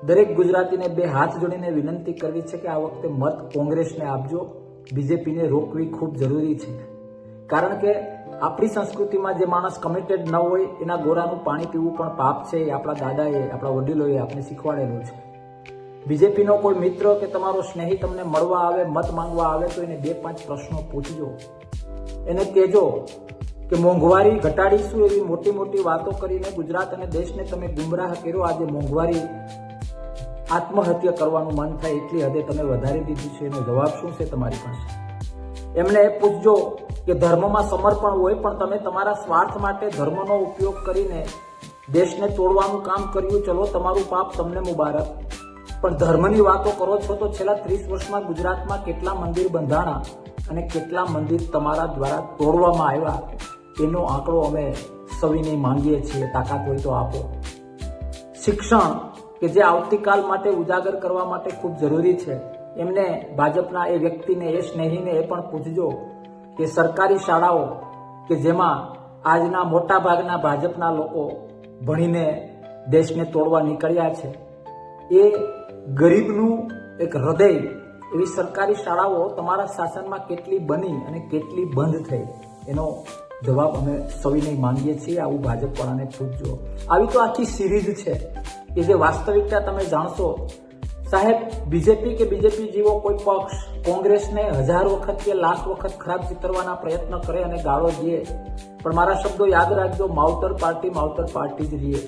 દરેક ગુજરાતીને બે હાથ જોડીને વિનંતી કરવી છે કે આ વખતે મત કોંગ્રેસને આપજો. બીજેપીને રોકવી ખૂબ જરૂરી છે, કારણ કે આપણી સંસ્કૃતિમાં જે માણસ કમિટેડ ન હોય એના ગોરાનું પાણી પીવું પણ પાપ છે. એ આપણા દાદાએ, આપણા વડીલોએ આપણે શીખવાડેલું છે. બીજેપીનો કોઈ મિત્ર કે તમારો સ્નેહી તમને મળવા આવે, મત માંગવા આવે તો એને 2-5 પ્રશ્નો પૂછજો. એને કહેજો કે મોંઘવારી ઘટાડીશું એવી મોટી મોટી વાતો કરીને ગુજરાત અને દેશને તમે ગુમરાહ કર્યો. આજે મોંઘવારી આત્મહત્યા કરવાનું મન થાય એટલી હદે તમે વધારી દીધી છે. એનો જવાબ શું છે તમારી પાસે? એમને એ પૂછજો કે ધર્મમાં સમર્પણ હોય, પણ તમે તમારા સ્વાર્થ માટે ધર્મનો ઉપયોગ કરીને દેશને તોડવાનું કામ કર્યું. ચલો, તમારું પાપ તમને મુબારક. પણ ધર્મની વાતો કરો છો તો છેલ્લા 30 વર્ષમાં ગુજરાતમાં કેટલા મંદિર બંધાણા અને કેટલા મંદિર તમારા દ્વારા તોડવામાં આવ્યા એનો આંકડો અમે સવિનય માંગીએ છીએ. તાકાત હોય તો આપો. શિક્ષણ કે જે આવતીકાલ માટે ઉજાગર કરવા માટે ખૂબ જરૂરી છે, એમને ભાજપના એ વ્યક્તિને, એ સ્નેહીને એ પણ પૂછજો કે સરકારી શાળાઓ કે જેમાં આજના મોટા ભાગના ભાજપના લોકો ભણીને દેશને તોડવા નીકળ્યા છે, એ ગરીબનું એક હૃદય એવી સરકારી શાળાઓ તમારા શાસનમાં કેટલી બની અને કેટલી બંધ થઈ એનો જવાબ અમે સવિનય માંગીએ છીએ. આવું ભાજપવાળાને પૂછજો. આવી તો આખી સિરીઝ છે કે જે વાસ્તવિકતા તમે જાણશો. સાહેબ, બીજેપી કે બીજેપી જેવો કોઈ પક્ષ કોંગ્રેસને 1000 વખત કે લાખ વખત ખરાબ ચિતરવાના પ્રયત્ન કરે અને ગાળો દે, પણ મારા શબ્દો યાદ રાખજો, માવતર પાર્ટી જ રહીએ.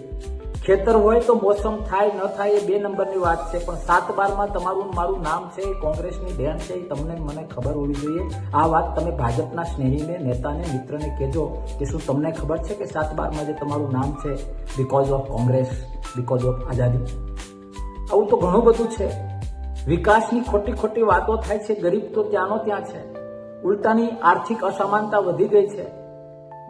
ખેતર હોય તો મોસમ થાય ન થાય એ 2 નંબરની વાત છે, પણ 7/12માં તમારું મારું નામ છે, કોંગ્રેસની બેન છે, એ તમને મને ખબર હોવી જોઈએ. આ વાત તમે ભાજપના સ્નેહીને, નેતાને, મિત્રને કહેજો કે શું તમને ખબર છે કે 7/12માં જે તમારું નામ છે because of Congress, because of આઝાદી. આવું તો ઘણું બધું છે. વિકાસની ખોટી વાતો થાય છે. ગરીબ તો ત્યાંનો ત્યાં છે. ઉલટાની આર્થિક અસમાનતા વધી ગઈ છે.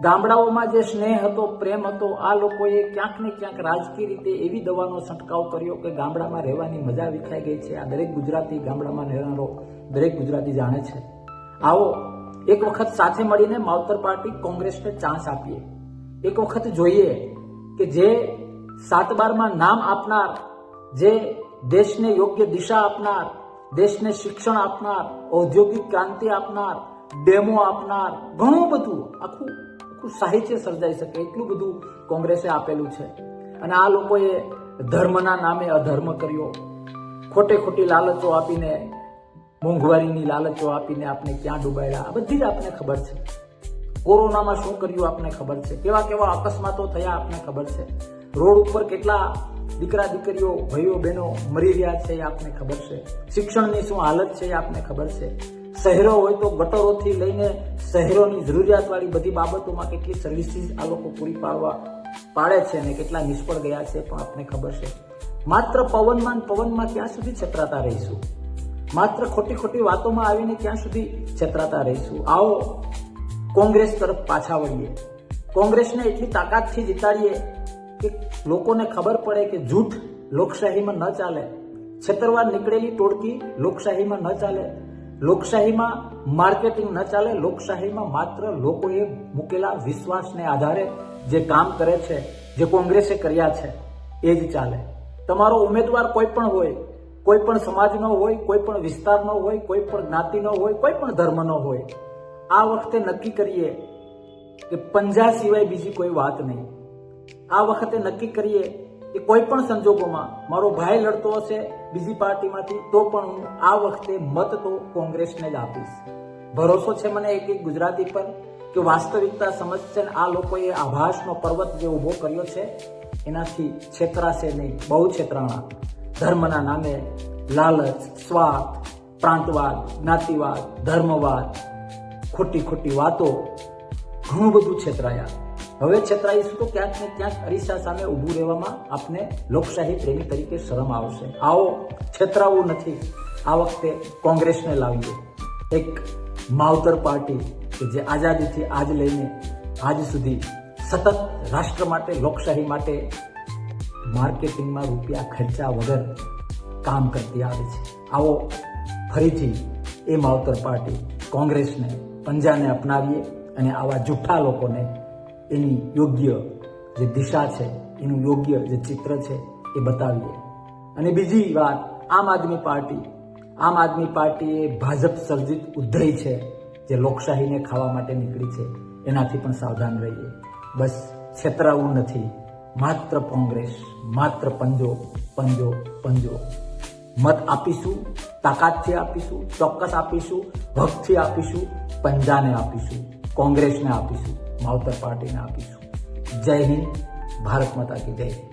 ગામડાઓમાં જે સ્નેહ હતો, પ્રેમ હતો, આ લોકોએ ક્યાંક ને ક્યાંક રાજકીય રીતે એવી દવાનો છંટકાવ કર્યો કે ગામડામાં રહેવાની મજા વિખાઈ ગઈ છે. આ દરેક ગુજરાતી, ગામડામાં રહેનારો દરેક ગુજરાતી જાણે છે. આવો એક વખત સાથે મળીને માવતર પાર્ટી કોંગ્રેસને ચાન્સ આપીએ. એક વખત જોઈએ કે જે 7/12માં નામ આપનાર, જે દેશને યોગ્ય દિશા આપનાર, દેશને શિક્ષણ આપનાર, ઔદ્યોગિક ક્રાંતિ આપનાર, ડેમો આપનાર, ઘણું બધું આખું સાહિત્ય સર્જાઈ શકે એટલું બધું કોંગ્રેસે આપેલું છે. અને આ લોકોએ ધર્મના નામે અધર્મ કર્યો. ખોટી લાલચો આપીને, મોંઘવારીની લાલચો આપીને આપણે ક્યાં ડૂબાડ્યા આ બધી જ આપને ખબર છે. કોરોનામાં શું કર્યું આપને ખબર છે. કેવા અકસ્માતો થયા આપને ખબર છે. રોડ ઉપર કેટલા દીકરા દીકરીઓ, ભાઈઓ બહેનો મરી રહ્યા છે એ આપને ખબર છે. શિક્ષણની શું હાલત છે એ આપને ખબર છે. શહેરો હોય તો ગટરોથી લઈને શહેરોની જરૂરિયાતવાળી બધી બાબતોમાં કેટલી સર્વિસીસ આ લોકો પૂરી પાડે છે અને કેટલા નિષ્ફળ ગયા છે પણ આપને ખબર છે. માત્ર પવનમાં ક્યાં સુધી છેતરાતા રહીશું? માત્ર ખોટી વાતોમાં આવીને ક્યાં સુધી છેતરાતા રહીશું? આવો કોંગ્રેસ તરફ પાછા વળીએ. કોંગ્રેસને એટલી તાકાતથી જીતાડીએ કે લોકોને ખબર પડે કે જૂઠ લોકશાહીમાં ન ચાલે. છેતરવા નીકળેલી ટોળકી લોકશાહીમાં ન ચાલે. લોકશાહીમાં માર્કેટિંગ ન ચાલે. લોકશાહીમાં માત્ર લોકોએ મૂકેલા વિશ્વાસને આધારે જે કામ કરે છે, જે કોંગ્રેસે કર્યા છે એ જ ચાલે. તમારો ઉમેદવાર કોઈ પણ હોય, કોઈ પણ સમાજનો હોય, કોઈ પણ વિસ્તારનો હોય, કોઈ પણ જ્ઞાતિનો હોય, કોઈ પણ ધર્મનો હોય, આ વખતે નક્કી કરીએ કે પંજા સિવાય બીજી કોઈ વાત નહીં. આ વખતે નક્કી કરીએ કે કોઈ પણ સંજોગોમાં મારો ભાઈ લડતો હશે બીજી પાર્ટીમાંથી તો પણ હું આ વખતે મત તો કોંગ્રેસને જ આપીશ. ભરોસો છે મને એક ગુજરાતી પર કે વાસ્તવિકતા સમજશે. આ લોકોએ આભાસનો પર્વત જે ઊભો કર્યો છે એનાથી છેતરાશે નહીં. બહુ છેતરાણા. ધર્મના નામે લાલચ, સ્વાર્થ, પ્રાંતવાદ, જ્ઞાતિવાદ, ધર્મવાદ, ખોટી વાતો, ઘણું બધું છેતરાયા. હવે છેતરાઈશું તો ક્યાંક ને ક્યાંક અરીસા સામે ઊભું રહેવામાં આપને લોકશાહી પ્રેમી તરીકે શરમ આવશે. આવો, છેતરાવું નથી. આ વખતે કોંગ્રેસને લાવીએ. એક માવતર પાર્ટી કે જે આઝાદીથી આજ લઈને આજ સુધી સતત રાષ્ટ્ર માટે, લોકશાહી માટે માર્કેટિંગમાં રૂપિયા ખર્ચા વગર કામ કરતી આવે છે. આવો ફરીથી એ માવતર પાર્ટી કોંગ્રેસને પંજાને અપનાવીએ અને આવા જૂઠા લોકોને એની યોગ્ય જે દિશા છે, એનું યોગ્ય જે ચિત્ર છે એ બતાવીએ. અને બીજી વાત, આમ આદમી પાર્ટી એ ભાજપ સર્જિત ઉધઈ છે, જે લોકશાહીને ખાવા માટે નીકળી છે. એનાથી પણ સાવધાન રહીએ. બસ છેતરાવું નથી. માત્ર કોંગ્રેસ, માત્ર પંજો પંજો પંજો. મત આપીશું, તાકાતથી આપીશું, ચોક્કસ આપીશું, હકથી આપીશું, પંજાને આપીશું, કોંગ્રેસને આપીશું, માવતર પાર્ટીને આપીશું. જય હિન્દ, ભારત માતા કી જય.